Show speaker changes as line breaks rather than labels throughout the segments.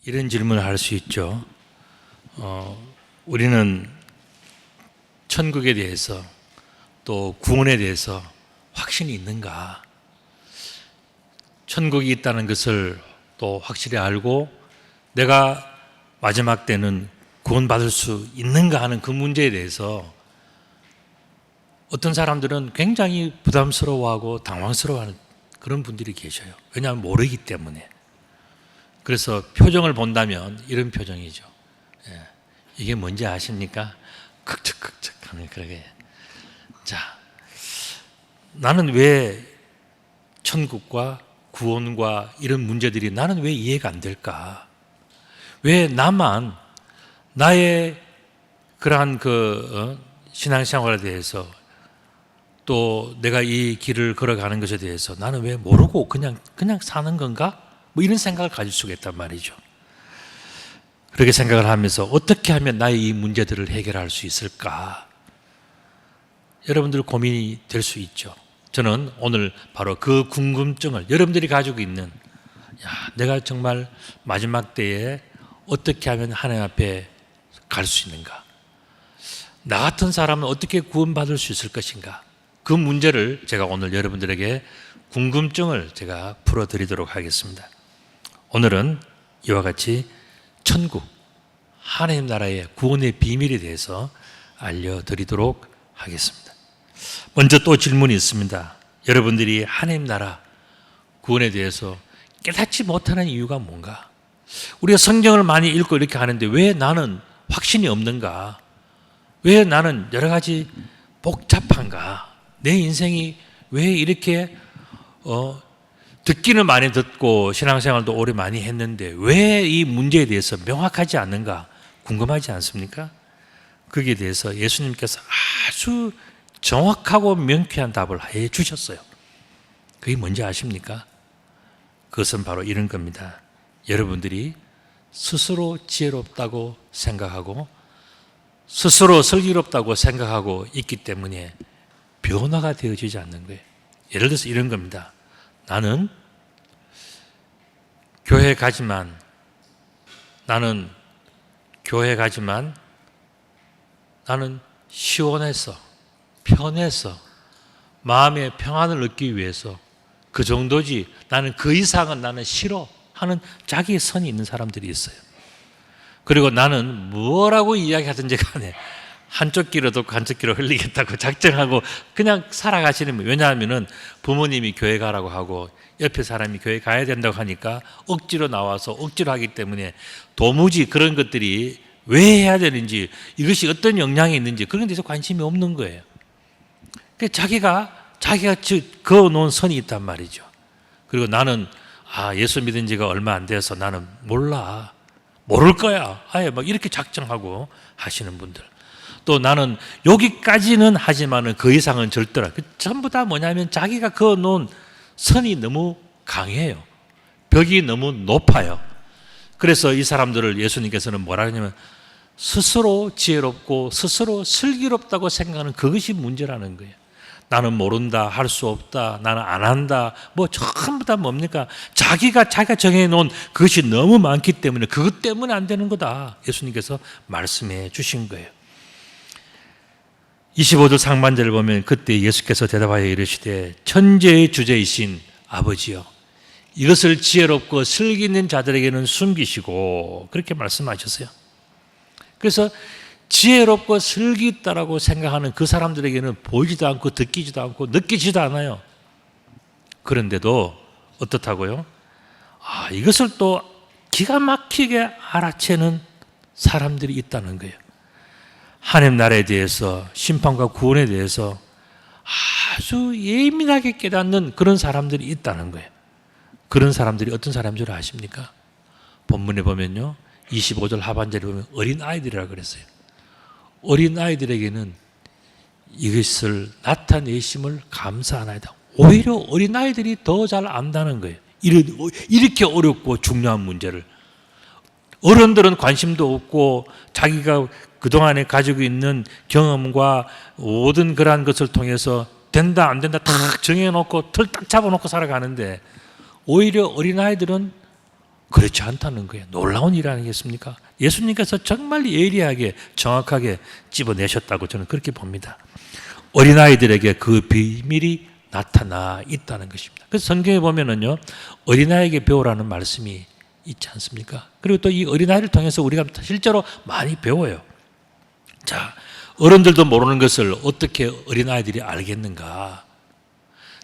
이런 질문을 할 수 있죠. 우리는 천국에 대해서 또 구원에 대해서 확신이 있는가? 천국이 있다는 것을 또 확실히 알고 내가 마지막 때는 구원받을 수 있는가 하는 그 문제에 대해서 어떤 사람들은 굉장히 부담스러워하고 당황스러워하는 그런 분들이 계셔요. 왜냐하면 모르기 때문에. 그래서 표정을 본다면 이런 표정이죠. 이게 뭔지 아십니까? 극적극적 하는 그러게. 자, 나는 왜 천국과 구원과 이런 문제들이 나는 왜 이해가 안 될까? 왜 나만 나의 그러한 신앙생활에 대해서 또 내가 이 길을 걸어가는 것에 대해서 나는 왜 모르고 그냥 사는 건가? 뭐 이런 생각을 가질 수가 있단 말이죠. 그렇게 생각을 하면서 어떻게 하면 나의 이 문제들을 해결할 수 있을까? 여러분들 고민이 될 수 있죠. 저는 오늘 바로 그 궁금증을 여러분들이 가지고 있는 내가 정말 마지막 때에 어떻게 하면 하나님 앞에 갈 수 있는가? 나 같은 사람은 어떻게 구원받을 수 있을 것인가? 그 문제를 제가 오늘 여러분들에게 궁금증을 제가 풀어드리도록 하겠습니다. 오늘은 이와 같이 천국, 하나님 나라의 구원의 비밀에 대해서 알려드리도록 하겠습니다. 먼저 또 질문이 있습니다. 여러분들이 하나님 나라 구원에 대해서 깨닫지 못하는 이유가 뭔가? 우리가 성경을 많이 읽고 이렇게 하는데 왜 나는 확신이 없는가? 왜 나는 여러 가지 복잡한가? 내 인생이 왜 이렇게 듣기는 많이 듣고 신앙생활도 오래 많이 했는데 왜 이 문제에 대해서 명확하지 않는가 궁금하지 않습니까? 거기에 대해서 예수님께서 아주 정확하고 명쾌한 답을 해 주셨어요. 그게 뭔지 아십니까? 그것은 바로 이런 겁니다. 여러분들이 스스로 지혜롭다고 생각하고 스스로 슬기롭다고 생각하고 있기 때문에 변화가 되어지지 않는 거예요. 예를 들어서 이런 겁니다. 나는 교회 가지만 나는 시원해서 편해서 마음의 평안을 얻기 위해서 그 정도지 나는 그 이상은 나는 싫어 하는 자기의 선이 있는 사람들이 있어요. 그리고 나는 뭐라고 이야기하든지 간에 한쪽 귀로 듣고 한쪽 귀로 흘리겠다고 작정하고 그냥 살아가시는 거예요. 왜냐하면 부모님이 교회 가라고 하고 옆에 사람이 교회 가야 된다고 하니까 억지로 나와서 억지로 하기 때문에 도무지 그런 것들이 왜 해야 되는지 이것이 어떤 영향이 있는지 그런 데서 관심이 없는 거예요. 자기가 그어놓은 선이 있단 말이죠. 그리고 나는 예수 믿은 지가 얼마 안 돼서 나는 몰라. 모를 거야. 아예 막 이렇게 작정하고 하시는 분들. 또 나는 여기까지는 하지만은 그 이상은 절대로. 전부 다 뭐냐면 자기가 그어놓은 선이 너무 강해요. 벽이 너무 높아요. 그래서 이 사람들을 예수님께서는 뭐라 하냐면 스스로 지혜롭고 스스로 슬기롭다고 생각하는 그것이 문제라는 거예요. 나는 모른다, 할 수 없다, 나는 안 한다, 뭐 전부 다 뭡니까? 자기가 정해놓은 그것이 너무 많기 때문에 그것 때문에 안 되는 거다. 예수님께서 말씀해 주신 거예요. 25절 상반절을 보면 그때 예수께서 대답하여 이르시되 천재의 주제이신 아버지여 이것을 지혜롭고 슬기 있는 자들에게는 숨기시고 그렇게 말씀하셨어요. 그래서 지혜롭고 슬기 있다라고 생각하는 그 사람들에게는 보이지도 않고 듣기지도 않고 느끼지도 않아요. 그런데도 어떻다고요? 이것을 또 기가 막히게 알아채는 사람들이 있다는 거예요. 하나님 나라에 대해서, 심판과 구원에 대해서 아주 예민하게 깨닫는 그런 사람들이 있다는 거예요. 그런 사람들이 어떤 사람인 줄 아십니까? 본문에 보면요, 25절 하반절에 보면 어린아이들이라고 그랬어요. 어린아이들에게는 이것을 나타내심을 감사하나이다. 오히려 어린아이들이 더 잘 안다는 거예요. 이렇게 어렵고 중요한 문제를. 어른들은 관심도 없고 자기가 그동안에 가지고 있는 경험과 모든 그러한 것을 통해서 된다 안 된다 딱 정해놓고 틀 딱 잡아놓고 살아가는데, 오히려 어린아이들은 그렇지 않다는 거예요. 놀라운 일 아니겠습니까? 예수님께서 정말 예리하게 정확하게 집어내셨다고 저는 그렇게 봅니다. 어린아이들에게 그 비밀이 나타나 있다는 것입니다. 그래서 성경에 보면은요, 어린아이에게 배우라는 말씀이 있지 않습니까? 그리고 또 이 어린아이를 통해서 우리가 실제로 많이 배워요. 자, 어른들도 모르는 것을 어떻게 어린아이들이 알겠는가?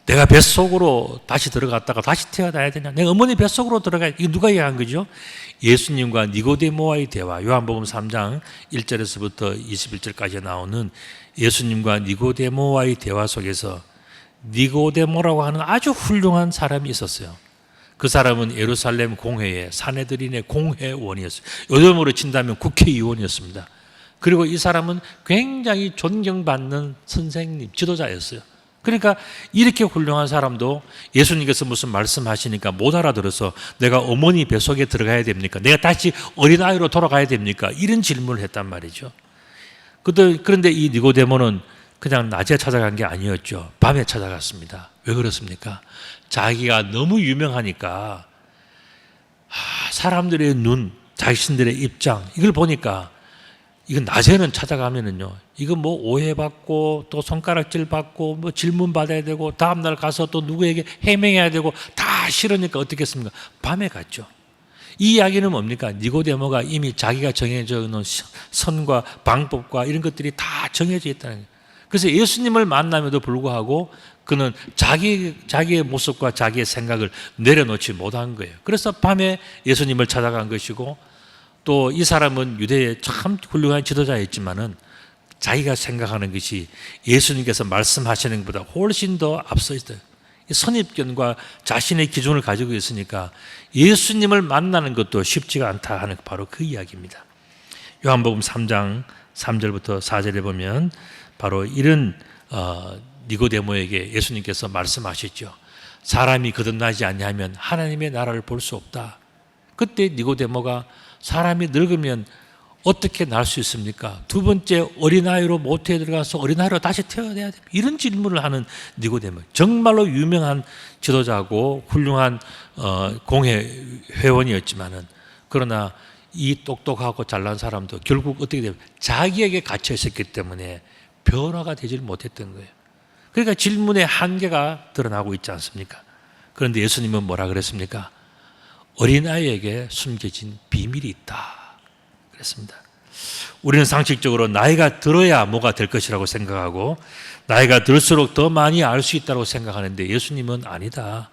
내가 뱃속으로 다시 들어갔다가 다시 태어나야 되냐? 내가 어머니 뱃속으로 들어가야, 이거 누가 이해한 거죠? 예수님과 니고데모와의 대화, 요한복음 3장 1절에서부터 21절까지 나오는 예수님과 니고데모와의 대화 속에서 니고데모라고 하는 아주 훌륭한 사람이 있었어요. 그 사람은 예루살렘 공회의 사내들인의 공회원이었어요. 요즘으로 친다면 국회의원이었습니다. 그리고 이 사람은 굉장히 존경받는 선생님, 지도자였어요. 그러니까 이렇게 훌륭한 사람도 예수님께서 무슨 말씀하시니까 못 알아들어서 내가 어머니 뱃속에 들어가야 됩니까? 내가 다시 어린아이로 돌아가야 됩니까? 이런 질문을 했단 말이죠. 그런데 이 니고데모는 그냥 낮에 찾아간 게 아니었죠. 밤에 찾아갔습니다. 왜 그렇습니까? 자기가 너무 유명하니까 사람들의 눈, 자신들의 입장, 이걸 보니까 이건 낮에는 찾아가면은요, 이거 뭐 오해받고 또 손가락질 받고 뭐 질문 받아야 되고 다음날 가서 또 누구에게 해명해야 되고 다 싫으니까 어떻겠습니까? 밤에 갔죠. 이 이야기는 뭡니까? 니고데모가 이미 자기가 정해져 있는 선과 방법과 이런 것들이 다 정해져 있다는 거예요. 그래서 예수님을 만남에도 불구하고 그는 자기의 모습과 자기의 생각을 내려놓지 못한 거예요. 그래서 밤에 예수님을 찾아간 것이고, 또 이 사람은 유대의 참 훌륭한 지도자였지만은 자기가 생각하는 것이 예수님께서 말씀하시는 것보다 훨씬 더 앞서 있어요. 선입견과 자신의 기준을 가지고 있으니까 예수님을 만나는 것도 쉽지가 않다 하는 바로 그 이야기입니다. 요한복음 3장 3절부터 4절에 보면 바로 이런 니고데모에게 예수님께서 말씀하셨죠. 사람이 거듭나지 아니하면 하나님의 나라를 볼 수 없다. 그때 니고데모가 사람이 늙으면 어떻게 날 수 있습니까? 두 번째 어린아이로 모태에 들어가서 어린아이로 다시 태어나야 됩니다. 이런 질문을 하는 니고데모, 정말로 유명한 지도자고 훌륭한 공회 회원이었지만은, 그러나 이 똑똑하고 잘난 사람도 결국 어떻게 되면 자기에게 갇혀 있었기 때문에 변화가 되질 못했던 거예요. 그러니까 질문의 한계가 드러나고 있지 않습니까? 그런데 예수님은 뭐라 그랬습니까? 어린아이에게 숨겨진 비밀이 있다 그랬습니다. 우리는 상식적으로 나이가 들어야 뭐가 될 것이라고 생각하고 나이가 들수록 더 많이 알 수 있다고 생각하는데, 예수님은 아니다.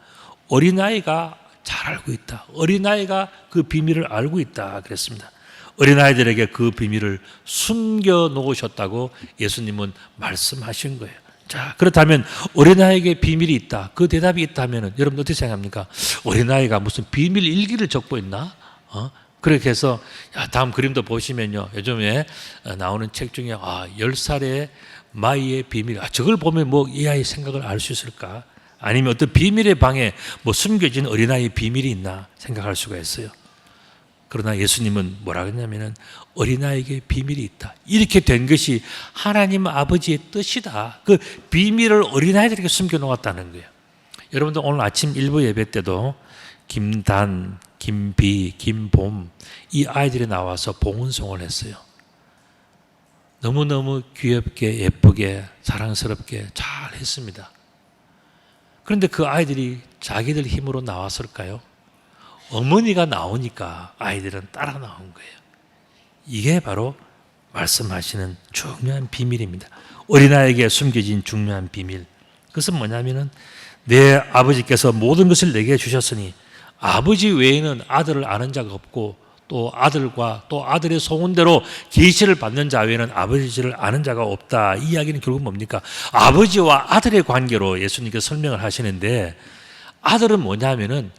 어린아이가 잘 알고 있다. 어린아이가 그 비밀을 알고 있다 그랬습니다. 어린아이들에게 그 비밀을 숨겨놓으셨다고 예수님은 말씀하신 거예요. 자, 그렇다면 어린아이에게 비밀이 있다, 그 대답이 있다면 여러분 어떻게 생각합니까? 어린아이가 무슨 비밀 일기를 적고 있나? 그렇게 해서 다음 그림도 보시면요, 요즘에 나오는 책 중에 10살의 마이의 비밀, 저걸 보면 뭐 이 아이의 생각을 알 수 있을까? 아니면 어떤 비밀의 방에 뭐 숨겨진 어린아이의 비밀이 있나 생각할 수가 있어요. 그러나 예수님은 뭐라 그랬냐면은 어린아이에게 비밀이 있다. 이렇게 된 것이 하나님 아버지의 뜻이다. 그 비밀을 어린아이들에게 숨겨놓았다는 거예요. 여러분들 오늘 아침 일부 예배 때도 김단, 김비, 김봄 이 아이들이 나와서 봉헌송을 했어요. 너무너무 귀엽게 예쁘게 사랑스럽게 잘 했습니다. 그런데 그 아이들이 자기들 힘으로 나왔을까요? 어머니가 나오니까 아이들은 따라 나온 거예요. 이게 바로 말씀하시는 중요한 비밀입니다. 어린아이에게 숨겨진 중요한 비밀. 그것은 뭐냐면은 내 아버지께서 모든 것을 내게 주셨으니 아버지 외에는 아들을 아는 자가 없고 또 아들과 또 아들의 소원대로 계시를 받는 자 외에는 아버지를 아는 자가 없다. 이 이야기는 결국 뭡니까? 아버지와 아들의 관계로 예수님께서 설명을 하시는데 아들은 뭐냐면은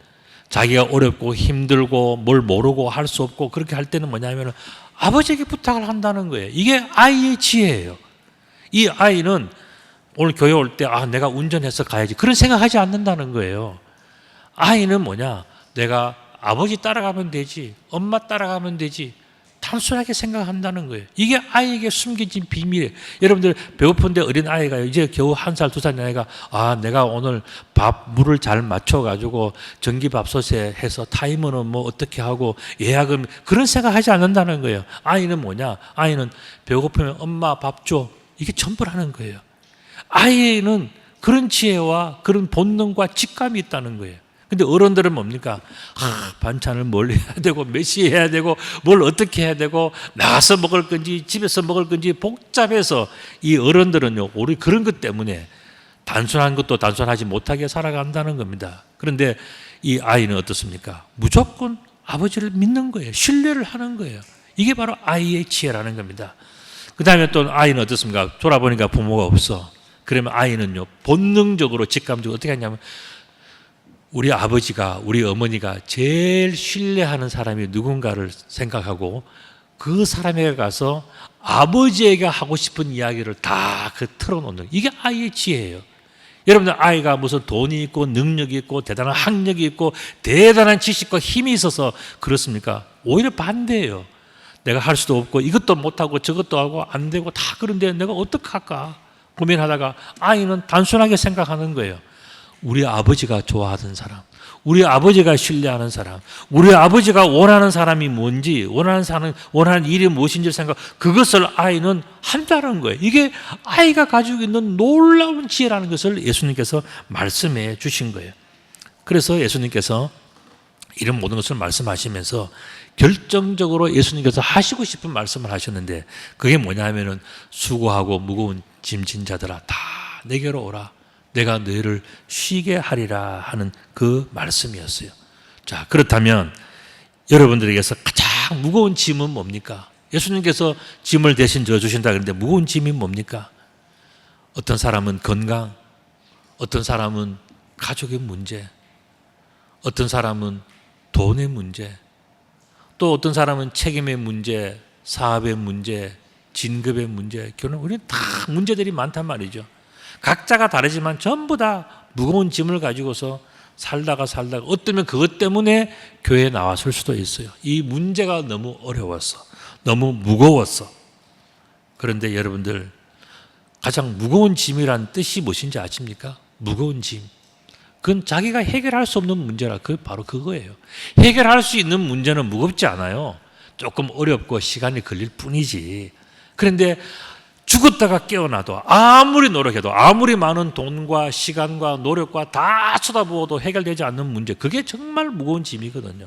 자기가 어렵고 힘들고 뭘 모르고 할 수 없고 그렇게 할 때는 뭐냐면은 아버지에게 부탁을 한다는 거예요. 이게 아이의 지혜예요. 이 아이는 오늘 교회 올 때 내가 운전해서 가야지 그런 생각하지 않는다는 거예요. 아이는 뭐냐? 내가 아버지 따라가면 되지, 엄마 따라가면 되지, 단순하게 생각한다는 거예요. 이게 아이에게 숨겨진 비밀이에요. 여러분들 배고픈데 어린 아이가 이제 겨우 1살, 2살 아이가 내가 오늘 물을 잘 맞춰가지고 전기밥솥에 해서 타이머는 뭐 어떻게 하고 예약은 그런 생각하지 않는다는 거예요. 아이는 뭐냐? 아이는 배고프면 엄마 밥 줘. 이게 전부라는 거예요. 아이는 그런 지혜와 그런 본능과 직감이 있다는 거예요. 근데 어른들은 뭡니까? 반찬을 뭘 해야 되고 몇 시에 해야 되고 뭘 어떻게 해야 되고 나가서 먹을 건지 집에서 먹을 건지 복잡해서 이 어른들은요 우리 그런 것 때문에 단순한 것도 단순하지 못하게 살아간다는 겁니다. 그런데 이 아이는 어떻습니까? 무조건 아버지를 믿는 거예요. 신뢰를 하는 거예요. 이게 바로 아이의 지혜라는 겁니다. 그 다음에 또 아이는 어떻습니까? 돌아보니까 부모가 없어. 그러면 아이는요 본능적으로 직감적으로 어떻게 하냐면 우리 아버지가 우리 어머니가 제일 신뢰하는 사람이 누군가를 생각하고 그 사람에게 가서 아버지에게 하고 싶은 이야기를 다 털어놓는 이게 아이의 지혜예요. 여러분들 아이가 무슨 돈이 있고 능력이 있고 대단한 학력이 있고 대단한 지식과 힘이 있어서 그렇습니까? 오히려 반대예요. 내가 할 수도 없고 이것도 못하고 저것도 하고 안 되고 다 그런데 내가 어떡할까 고민하다가 아이는 단순하게 생각하는 거예요. 우리 아버지가 좋아하던 사람, 우리 아버지가 신뢰하는 사람, 우리 아버지가 원하는 사람이 뭔지, 원하는 일이 무엇인지 생각, 그것을 아이는 한다는 거예요. 이게 아이가 가지고 있는 놀라운 지혜라는 것을 예수님께서 말씀해 주신 거예요. 그래서 예수님께서 이런 모든 것을 말씀하시면서 결정적으로 예수님께서 하시고 싶은 말씀을 하셨는데 그게 뭐냐 하면은 수고하고 무거운 짐진 자들아 다 내게로 오라. 내가 너희를 쉬게 하리라 하는 그 말씀이었어요. 자, 그렇다면 여러분들에게서 가장 무거운 짐은 뭡니까? 예수님께서 짐을 대신 져주신다 그랬는데 무거운 짐이 뭡니까? 어떤 사람은 건강, 어떤 사람은 가족의 문제, 어떤 사람은 돈의 문제, 또 어떤 사람은 책임의 문제, 사업의 문제, 진급의 문제, 결혼, 우리는 다 문제들이 많단 말이죠. 각자가 다르지만 전부 다 무거운 짐을 가지고서 살다가 어쩌면 그것 때문에 교회에 나왔을 수도 있어요. 이 문제가 너무 어려웠어. 너무 무거웠어. 그런데 여러분들 가장 무거운 짐이란 뜻이 무엇인지 아십니까? 무거운 짐. 그건 자기가 해결할 수 없는 문제라 바로 그거예요. 해결할 수 있는 문제는 무겁지 않아요. 조금 어렵고 시간이 걸릴 뿐이지. 그런데 죽었다가 깨어나도 아무리 노력해도 아무리 많은 돈과 시간과 노력과 다 쏟아부어도 해결되지 않는 문제 그게 정말 무거운 짐이거든요.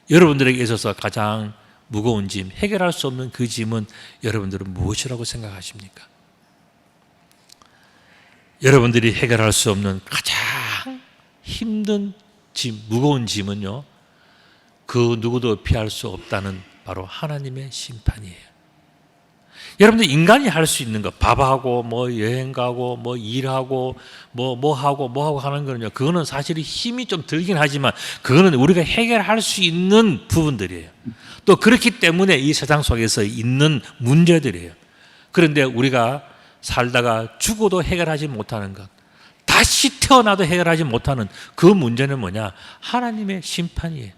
여러분들에게 있어서 가장 무거운 짐 해결할 수 없는 그 짐은 여러분들은 무엇이라고 생각하십니까? 여러분들이 해결할 수 없는 가장 힘든 짐 무거운 짐은요 그 누구도 피할 수 없다는 바로 하나님의 심판이에요. 여러분들 인간이 할 수 있는 거 밥하고 뭐 여행 가고 뭐 일하고 뭐 하고 하는 거는요 그거는 사실 힘이 좀 들긴 하지만 그거는 우리가 해결할 수 있는 부분들이에요. 또 그렇기 때문에 이 세상 속에서 있는 문제들이에요. 그런데 우리가 살다가 죽어도 해결하지 못하는 것 다시 태어나도 해결하지 못하는 그 문제는 뭐냐? 하나님의 심판이에요.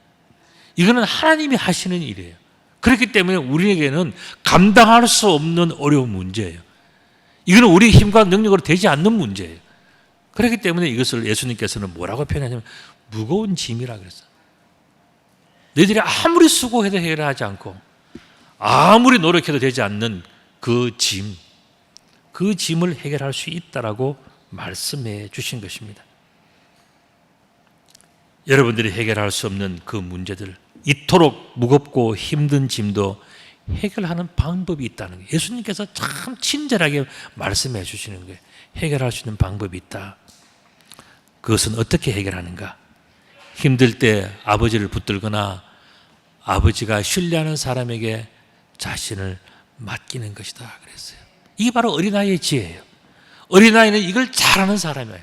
이거는 하나님이 하시는 일이에요. 그렇기 때문에 우리에게는 감당할 수 없는 어려운 문제예요. 이거는 우리 힘과 능력으로 되지 않는 문제예요. 그렇기 때문에 이것을 예수님께서는 뭐라고 표현하냐면 무거운 짐이라 그랬어요. 너희들이 아무리 수고해도 해결하지 않고 아무리 노력해도 되지 않는 그 짐을 해결할 수 있다라고 말씀해 주신 것입니다. 여러분들이 해결할 수 없는 그 문제들 이토록 무겁고 힘든 짐도 해결하는 방법이 있다는 거예요. 예수님께서 참 친절하게 말씀해 주시는 거예요. 해결할 수 있는 방법이 있다. 그것은 어떻게 해결하는가? 힘들 때 아버지를 붙들거나 아버지가 신뢰하는 사람에게 자신을 맡기는 것이다 그랬어요. 이게 바로 어린아이의 지혜예요. 어린아이는 이걸 잘하는 사람이에요.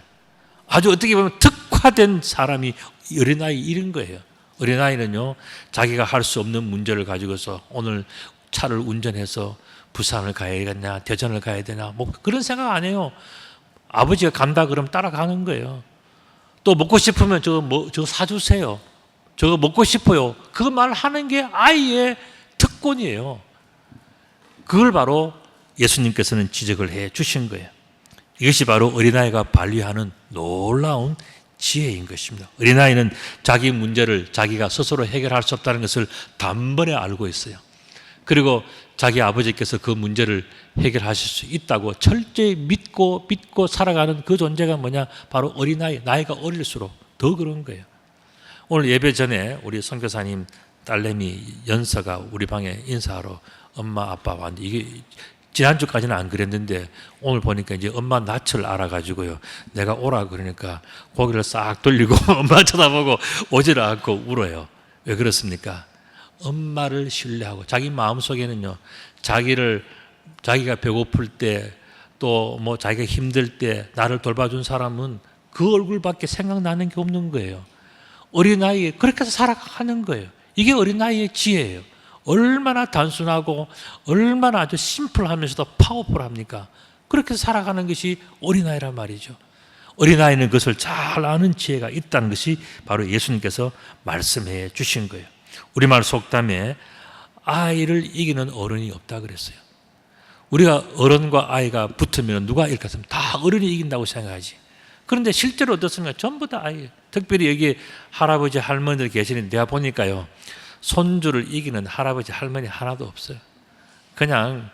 아주 어떻게 보면 특화된 사람이 어린아이 이런 거예요. 어린아이는요, 자기가 할 수 없는 문제를 가지고서 오늘 차를 운전해서 부산을 가야겠냐, 대전을 가야 되냐, 뭐 그런 생각 안 해요. 아버지가 간다 그러면 따라가는 거예요. 또 먹고 싶으면 저거 사주세요. 저거 먹고 싶어요. 그 말 하는 게 아이의 특권이에요. 그걸 바로 예수님께서는 지적을 해 주신 거예요. 이것이 바로 어린아이가 발휘하는 놀라운 지혜인 것입니다. 어린아이는 자기 문제를 자기가 스스로 해결할 수 없다는 것을 단번에 알고 있어요. 그리고 자기 아버지께서 그 문제를 해결하실 수 있다고 철저히 믿고 살아가는 그 존재가 뭐냐? 바로 어린아이, 나이가 어릴수록 더 그런 거예요. 오늘 예배 전에 우리 선교사님 딸내미 연서가 우리 방에 인사하러 엄마 아빠 왔는데, 이게 지난주까지는 안 그랬는데 오늘 보니까 이제 엄마 낯을 알아가지고요, 내가 오라 그러니까 고개를 싹 돌리고 엄마 쳐다보고 오지를 않고 울어요. 왜 그렇습니까? 엄마를 신뢰하고 자기 마음속에는요, 자기가 배고플 때 또 뭐 자기가 힘들 때 나를 돌봐준 사람은 그 얼굴밖에 생각나는 게 없는 거예요. 어린아이에 그렇게 해서 살아가는 거예요. 이게 어린아이의 지혜예요. 얼마나 단순하고 얼마나 아주 심플하면서도 파워풀합니까? 그렇게 해서 살아가는 것이 어린아이란 말이죠. 어린아이는 그것을 잘 아는 지혜가 있다는 것이 바로 예수님께서 말씀해 주신 거예요. 우리말 속담에 아이를 이기는 어른이 없다 그랬어요. 우리가 어른과 아이가 붙으면 누가 이길까? 다 어른이 이긴다고 생각하지. 그런데 실제로 어떻습니까? 전부 다 아이예요. 특별히 여기 할아버지 할머니들 계시는데 내가 보니까요, 손주를 이기는 할아버지 할머니 하나도 없어요. 그냥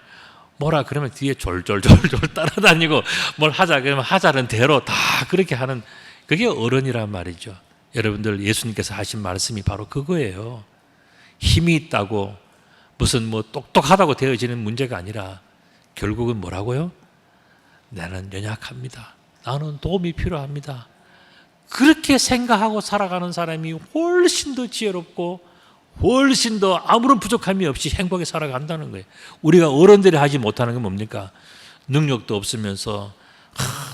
뭐라 그러면 뒤에 졸졸졸졸 따라다니고 뭘 하자 그러면 하자는 대로 다 그렇게 하는, 그게 어른이란 말이죠. 여러분들, 예수님께서 하신 말씀이 바로 그거예요. 힘이 있다고 무슨 뭐 똑똑하다고 되어지는 문제가 아니라 결국은 뭐라고요? 나는 연약합니다. 나는 도움이 필요합니다. 그렇게 생각하고 살아가는 사람이 훨씬 더 지혜롭고 훨씬 더 아무런 부족함이 없이 행복하게 살아간다는 거예요. 우리가 어른들이 하지 못하는 건 뭡니까? 능력도 없으면서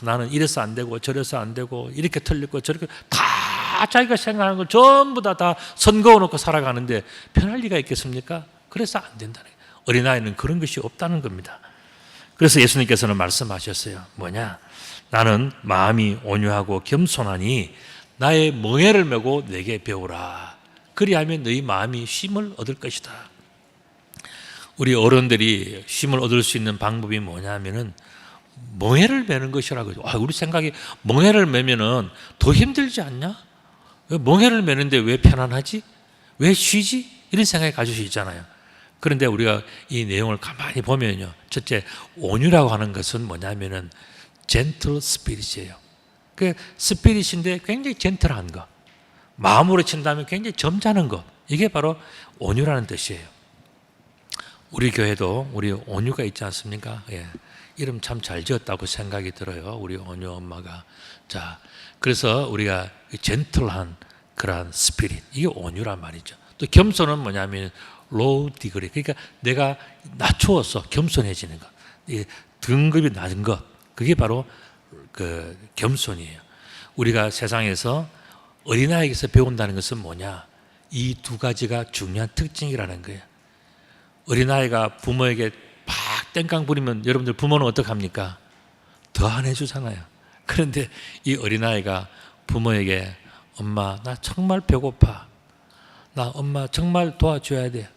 나는 이래서 안 되고 저래서 안 되고 이렇게 틀리고 저렇게 다 자기가 생각하는 걸 전부 다 선거해 놓고 살아가는데 편할 리가 있겠습니까? 그래서 안 된다는 거예요. 어린아이는 그런 것이 없다는 겁니다. 그래서 예수님께서는 말씀하셨어요. 뭐냐? 나는 마음이 온유하고 겸손하니 나의 멍에를 메고 내게 배우라. 그리하면 너희 마음이 쉼을 얻을 것이다. 우리 어른들이 쉼을 얻을 수 있는 방법이 뭐냐면은 멍에를 메는 것이라고. 우리 생각에 멍에를 메면은 더 힘들지 않냐? 왜 멍에를 메는데 왜 편안하지? 왜 쉬지? 이런 생각이 가질 수 있잖아요. 그런데 우리가 이 내용을 가만히 보면요, 첫째, 온유라고 하는 것은 뭐냐면은 젠틀 스피릿이에요. 그 스피릿인데 굉장히 젠틀한 것, 마음으로 친다면 굉장히 점잖은 것, 이게 바로 온유라는 뜻이에요. 우리 교회도 우리 온유가 있지 않습니까? 예. 이름 참 잘 지었다고 생각이 들어요. 우리 온유 엄마가. 자, 그래서 우리가 젠틀한 그러한 스피릿, 이게 온유란 말이죠. 또 겸손은 뭐냐면 low degree, 그러니까 내가 낮추어서 겸손해지는 것, 등급이 낮은 것, 그게 바로 그 겸손이에요. 우리가 세상에서 어린아이에게서 배운다는 것은 뭐냐? 이 두 가지가 중요한 특징이라는 거예요. 어린아이가 부모에게 팍 땡깡 부리면 여러분들 부모는 어떡합니까? 더 안 해주잖아요. 그런데 이 어린아이가 부모에게 엄마 나 정말 배고파, 나 엄마 정말 도와줘야 돼,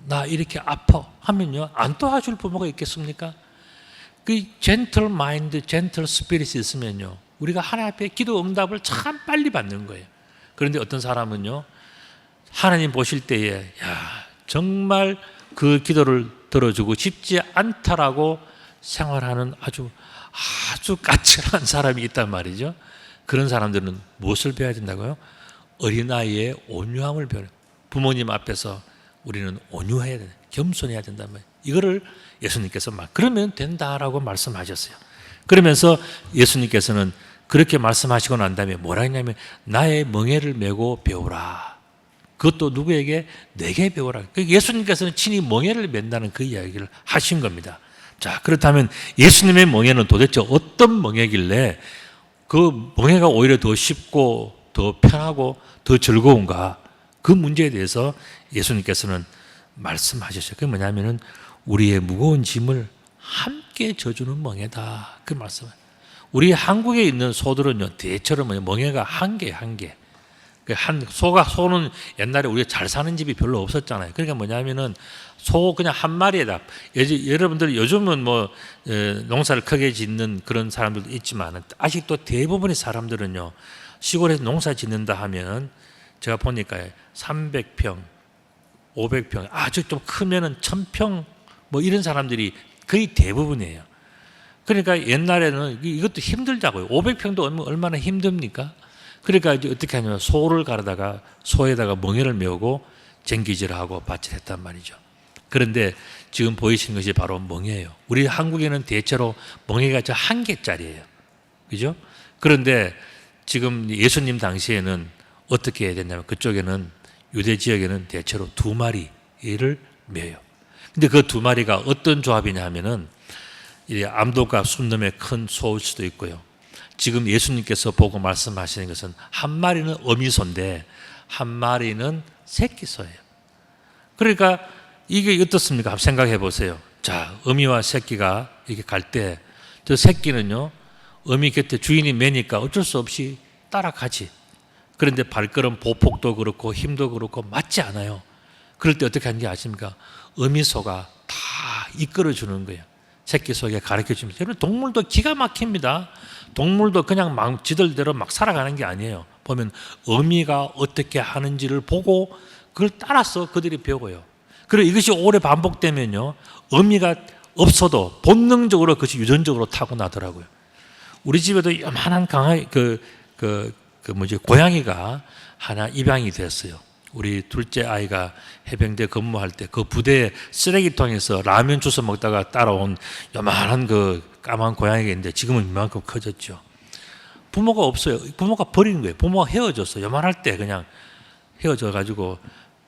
나 이렇게 아파 하면요, 안 도와줄 부모가 있겠습니까? 그 젠틀 마인드, 젠틀 스피릿이 있으면요, 우리가 하나님 앞에 기도 응답을 참 빨리 받는 거예요. 그런데 어떤 사람은요, 하나님 보실 때에 야, 정말 그 기도를 들어주고 싶지 않다라고 생활하는 아주 까칠한 사람이 있단 말이죠. 그런 사람들은 무엇을 배워야 된다고요? 어린아이의 온유함을 배워요. 부모님 앞에서 우리는 온유해야 된다. 겸손해야 된단 말이에요. 이거를 예수님께서 그러면 된다라고 말씀하셨어요. 그러면서 예수님께서는 그렇게 말씀하시고 난 다음에 뭐라 했냐면 나의 멍에를 메고 배우라. 그것도 누구에게? 내게 배우라. 예수님께서는 친히 멍에를 맨다는 그 이야기를 하신 겁니다. 자, 그렇다면 예수님의 멍에는 도대체 어떤 멍에길래 그 멍에가 오히려 더 쉽고 더 편하고 더 즐거운가? 그 문제에 대해서 예수님께서는 말씀하셨어요. 그게 뭐냐면은 우리의 무거운 짐을 함께 져주는 멍에다. 그 말씀. 우리 한국에 있는 소들은요, 대체로 멍에가 한 개. 소는 옛날에 우리가 잘 사는 집이 별로 없었잖아요. 그러니까 뭐냐면은 소 그냥 한 마리에다. 여러분들 요즘은 농사를 크게 짓는 그런 사람들도 있지만 아직도 대부분의 사람들은요, 시골에서 농사 짓는다 하면 제가 보니까 300평, 500평, 아주 좀 크면은 1000평 이런 사람들이 거의 대부분이에요. 그러니까 옛날에는 이것도 힘들다고요. 500평도 얼마나 힘듭니까? 그러니까 이제 어떻게 하냐면 소를 가르다가 소에다가 멍에를 메우고 쟁기질하고 밭을 했단 말이죠. 그런데 지금 보이시는 것이 바로 멍에예요. 우리 한국에는 대체로 멍에가 저 한 개짜리예요. 그죠? 그런데 지금 예수님 당시에는 어떻게 해야 되냐면 그쪽에는 유대 지역에는 대체로 2마리를 메요. 근데 그 2마리가 어떤 조합이냐 하면은 암독과 순놈의 큰 소일 수도 있고요. 지금 예수님께서 보고 말씀하시는 것은 한 마리는 어미소인데 한 마리는 새끼소예요. 그러니까 이게 어떻습니까? 한번 생각해 보세요. 자, 어미와 새끼가 이렇게 갈 때 저 새끼는요, 어미 곁에 주인이 매니까 어쩔 수 없이 따라가지. 그런데 발걸음 보폭도 그렇고 힘도 그렇고 맞지 않아요. 그럴 때 어떻게 하는 게 아십니까? 어미소가 다 이끌어주는 거예요. 새끼 소에게 가르쳐주면서. 여러분, 동물도 기가 막힙니다. 동물도 그냥 지들대로 막 살아가는 게 아니에요. 보면 어미가 어떻게 하는지를 보고 그걸 따라서 그들이 배워요. 그리고 이것이 오래 반복되면요, 어미가 없어도 본능적으로 그것이 유전적으로 타고나더라고요. 우리 집에도 요만한 고양이가 하나 입양이 됐어요. 우리 둘째 아이가 해병대 근무할 때 그 부대 쓰레기통에서 라면 주워 먹다가 따라온 요만한 그 까만 고양이가 있는데 지금은 이만큼 커졌죠. 부모가 없어요. 부모가 버린 거예요. 부모가 헤어졌어요. 요만할 때 그냥 헤어져 가지고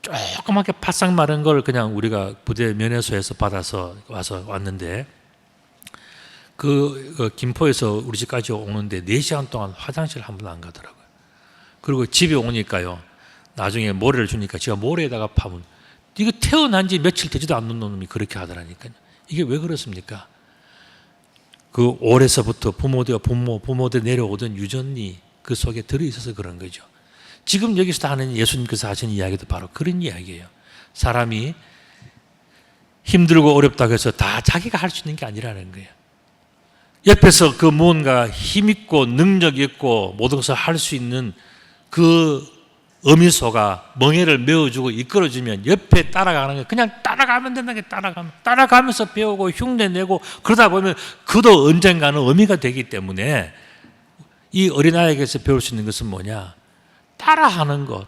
조그맣게 바싹 마른 걸 그냥 우리가 부대 면회소에서 받아서 왔는데 그 김포에서 우리 집까지 오는데 4시간 동안 화장실 한 번도 안 가더라고요. 그리고 집에 오니까요, 나중에 모래를 주니까 제가 모래에다가 파면 이거 태어난 지 며칠 되지도 않는 놈이 그렇게 하더라니까요. 이게 왜 그렇습니까? 그 올에서부터 부모들 내려오던 유전이 그 속에 들어있어서 그런 거죠. 지금 여기서 하는 예수님께서 하시는 이야기도 바로 그런 이야기예요. 사람이 힘들고 어렵다고 해서 다 자기가 할 수 있는 게 아니라는 거예요. 옆에서 그 무언가 힘있고 능력 있고 모든 것을 할 수 있는 그 어미소가 멍에를 메워주고 이끌어주면 옆에 따라가는 거예요. 그냥 따라가면 된다는 게 따라가면서 배우고 흉내내고 그러다 보면 그도 언젠가는 어미가 되기 때문에 이 어린아이에게서 배울 수 있는 것은 뭐냐? 따라하는 것,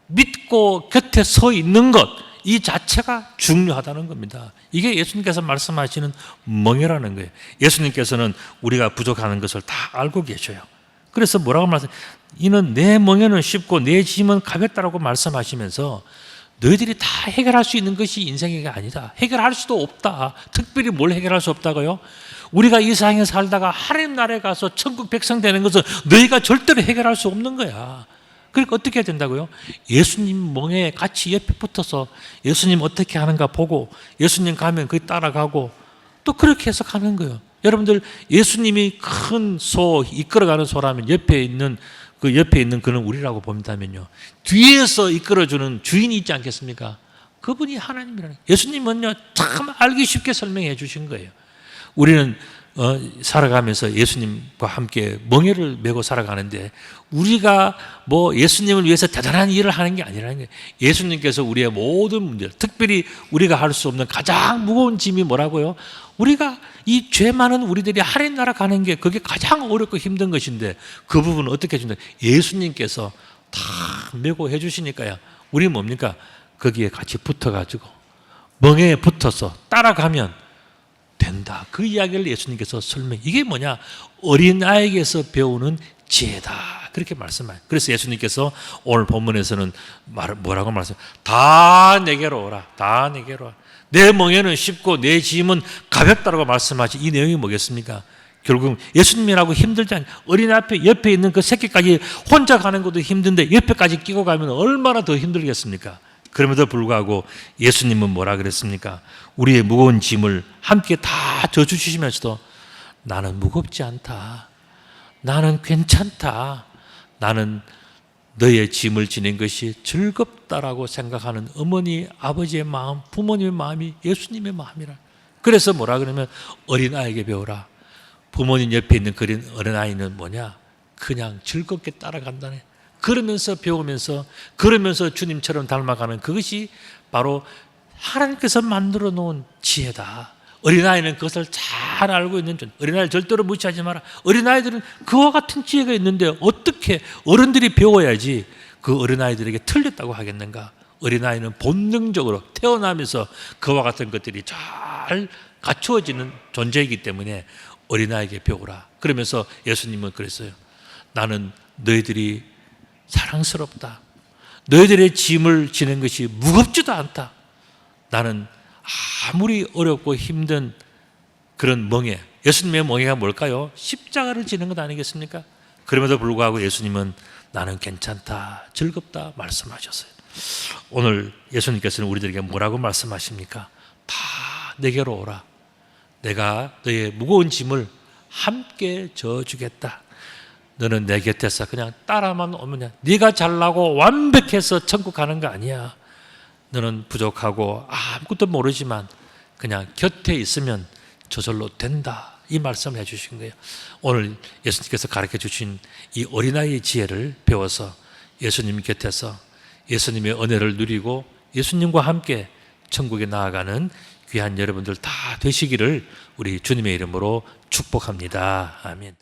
믿고 곁에 서 있는 것, 이 자체가 중요하다는 겁니다. 이게 예수님께서 말씀하시는 멍에라는 거예요. 예수님께서는 우리가 부족하는 것을 다 알고 계셔요. 그래서 뭐라고 말씀하세요? 이는 내 멍에는 쉽고 내 짐은 가볍다라고 말씀하시면서 너희들이 다 해결할 수 있는 것이 인생이 아니다. 해결할 수도 없다. 특별히 뭘 해결할 수 없다고요? 우리가 이 세상에 살다가 하나님 나라에 가서 천국 백성 되는 것은 너희가 절대로 해결할 수 없는 거야. 그러니까 어떻게 해야 된다고요? 예수님 멍에 같이 옆에 붙어서 예수님 어떻게 하는가 보고 예수님 가면 거기 따라가고 또 그렇게 해서 가는 거예요. 여러분들, 예수님이 큰 소, 이끌어가는 소라면 옆에 있는 그는 우리라고 본다면요, 뒤에서 이끌어주는 주인이 있지 않겠습니까? 그분이 하나님이라는 거예요. 예수님은요, 참 알기 쉽게 설명해 주신 거예요. 우리는 살아가면서 예수님과 함께 멍에를 메고 살아가는데 우리가 예수님을 위해서 대단한 일을 하는 게 아니라는 거예요. 예수님께서 우리의 모든 문제, 특별히 우리가 할 수 없는 가장 무거운 짐이 뭐라고요? 우리가 이 죄 많은 우리들이 하나님 나라 가는 게 그게 가장 어렵고 힘든 것인데 그 부분은 어떻게 해준다? 예수님께서 다 메고 해주시니까요. 우리 뭡니까? 거기에 같이 붙어가지고 멍에 붙어서 따라가면 된다. 그 이야기를 예수님께서 설명해. 이게 뭐냐? 어린아이에게서 배우는 지혜다. 그렇게 말씀하세요. 그래서 예수님께서 오늘 본문에서는 뭐라고 말씀하세요? 다 내게로 오라. 다 내게로 오라. 내 멍에는 쉽고 내 짐은 가볍다라고 말씀하지. 이 내용이 뭐겠습니까? 결국 예수님이라고 힘들지 않아요. 어린 앞에 옆에 있는 그 새끼까지 혼자 가는 것도 힘든데 옆에까지 끼고 가면 얼마나 더 힘들겠습니까? 그럼에도 불구하고 예수님은 뭐라 그랬습니까? 우리의 무거운 짐을 함께 다 져주시면서도 나는 무겁지 않다. 나는 괜찮다. 나는 너의 짐을 지는 것이 즐겁다라고 생각하는 어머니, 아버지의 마음, 부모님의 마음이 예수님의 마음이라. 그래서 뭐라 그러면 어린아이에게 배우라. 부모님 옆에 있는 그린 어린아이는 뭐냐? 그냥 즐겁게 따라간다네. 그러면서 배우면서 그러면서 주님처럼 닮아가는 그것이 바로 하나님께서 만들어 놓은 지혜다. 어린아이는 그것을 잘 알고 있는 줄. 어린아이를 절대로 무시하지 마라. 어린아이들은 그와 같은 지혜가 있는데 어떻게 어른들이 배워야지 그 어린아이들에게 틀렸다고 하겠는가? 어린아이는 본능적으로 태어나면서 그와 같은 것들이 잘 갖추어지는 존재이기 때문에 어린아이에게 배우라. 그러면서 예수님은 그랬어요. 나는 너희들이 사랑스럽다. 너희들의 짐을 지는 것이 무겁지도 않다. 나는 아무리 어렵고 힘든 그런 멍에, 예수님의 멍에가 뭘까요? 십자가를 지는 것 아니겠습니까? 그럼에도 불구하고 예수님은 나는 괜찮다, 즐겁다 말씀하셨어요. 오늘 예수님께서는 우리들에게 뭐라고 말씀하십니까? 다 내게로 오라. 내가 너의 무거운 짐을 함께 져주겠다. 너는 내 곁에서 그냥 따라만 오면 네가 잘나고 완벽해서 천국 가는 거 아니야. 너는 부족하고 아무것도 모르지만 그냥 곁에 있으면 저절로 된다. 이 말씀을 해주신 거예요. 오늘 예수님께서 가르쳐 주신 이 어린아이의 지혜를 배워서 예수님 곁에서 예수님의 은혜를 누리고 예수님과 함께 천국에 나아가는 귀한 여러분들 다 되시기를 우리 주님의 이름으로 축복합니다. 아멘.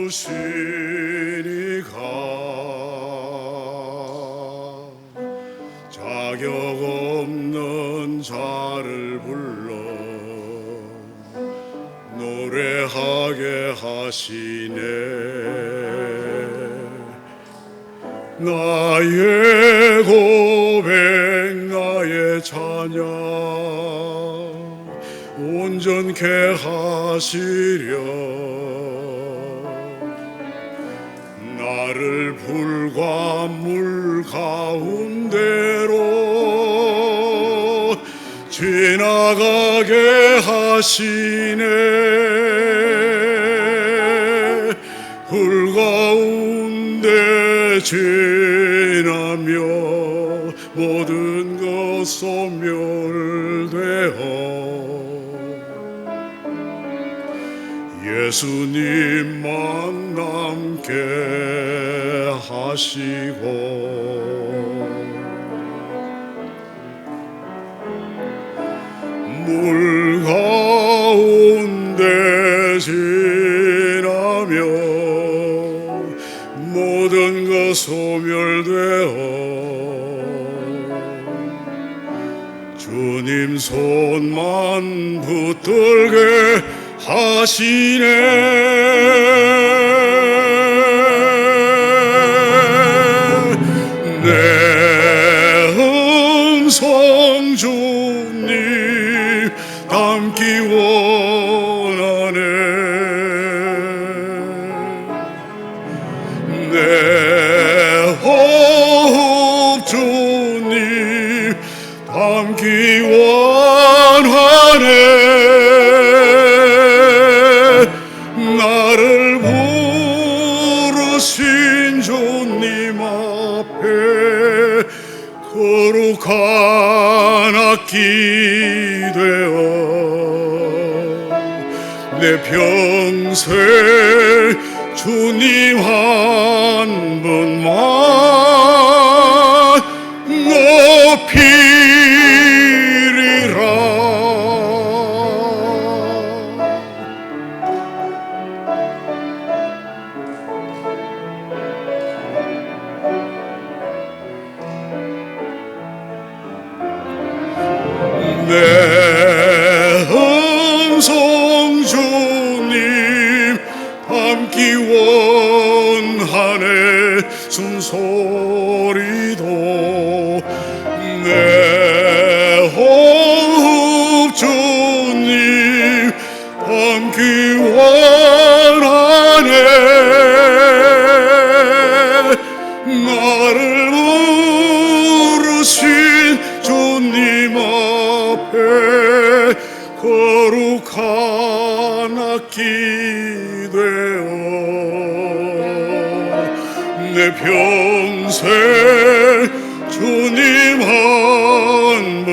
주시니가 자격 없는 자를 불러 노래하게 하시네. 나의 고백 나의 찬양 온전케 하시려. 나를 불과 물 가운데로 지나가게 하시네. 불 가운데 지나며 모든 것 소멸되어 예수님만 남게 하시고 물 가운데 지나며 모든 것 소멸되어 주님 손만 붙들게 하시네. 내 음성 주님 담기 원하네. 내 호흡 주님 담기 원하네. 나를 부르신 주님 앞에 거룩한 악기 되어 내 내 평생 주님 한 분만 높이리라. 내 음성 주님 담기 원하네. 숨소리도 내 호흡 주님 담기 원하네. 나를 부르신 주님 앞에 거룩한 악기 되어 내 평생 주님 한 분